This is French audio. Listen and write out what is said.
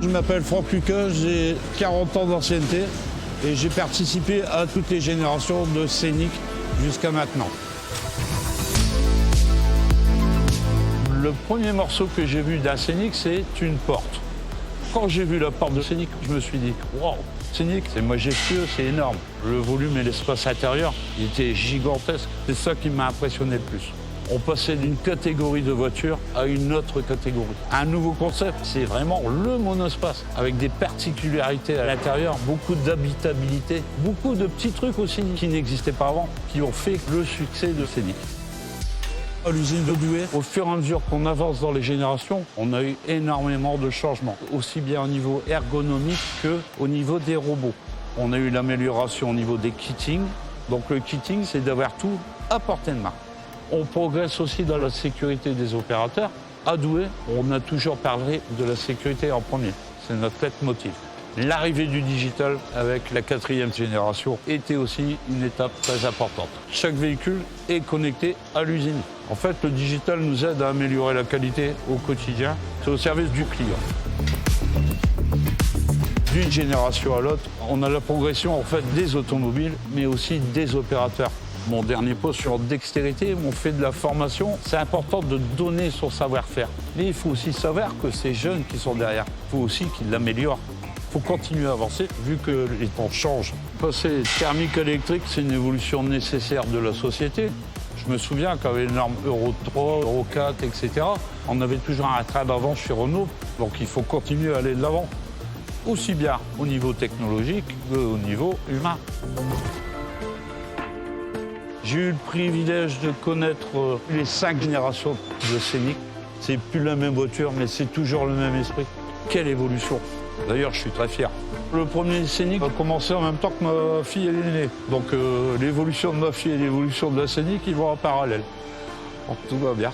Je m'appelle Franck Lucas, j'ai 40 ans d'ancienneté et j'ai participé à toutes les générations de Scénic jusqu'à maintenant. Le premier morceau que j'ai vu d'un Scénic, c'est une porte. Quand j'ai vu la porte de Scénic, je me suis dit « Wow, Scénic, c'est majestueux, c'est énorme ». Le volume et l'espace intérieur, il était gigantesque. C'est ça qui m'a impressionné le plus. On passait d'une catégorie de voiture à une autre catégorie. Un nouveau concept, c'est vraiment le monospace, avec des particularités à l'intérieur, beaucoup d'habitabilité, beaucoup de petits trucs aussi qui n'existaient pas avant, qui ont fait le succès de Scénic. À l'usine de Douai, au fur et à mesure qu'on avance dans les générations, on a eu énormément de changements, aussi bien au niveau ergonomique qu'au niveau des robots. On a eu l'amélioration au niveau des kittings. Donc le kitting, c'est d'avoir tout à portée de main. On progresse aussi dans la sécurité des opérateurs. À Douai, on a toujours parlé de la sécurité en premier. C'est notre leitmotiv. L'arrivée du digital avec la 4e génération était aussi une étape très importante. Chaque véhicule est connecté à l'usine. En fait, le digital nous aide à améliorer la qualité au quotidien. C'est au service du client. D'une génération à l'autre, on a la progression en fait des automobiles, mais aussi des opérateurs. Mon dernier post sur dextérité, on fait de la formation. C'est important de donner son savoir-faire. Mais il faut aussi savoir que ces jeunes qui sont derrière, il faut aussi qu'ils l'améliorent. Il faut continuer à avancer, vu que les temps changent. Passer thermique à électrique, c'est une évolution nécessaire de la société. Je me souviens qu'avec les normes Euro 3, Euro 4, etc., on avait toujours un train d'avance chez Renault. Donc il faut continuer à aller de l'avant, aussi bien au niveau technologique qu'au niveau humain. J'ai eu le privilège de connaître les 5 générations de Scénic. C'est plus la même voiture, mais c'est toujours le même esprit. Quelle évolution! D'ailleurs, je suis très fier. Le premier Scénic a commencé en même temps que ma fille elle est née. Donc l'évolution de ma fille et l'évolution de la Scénic, ils vont en parallèle. Donc tout va bien.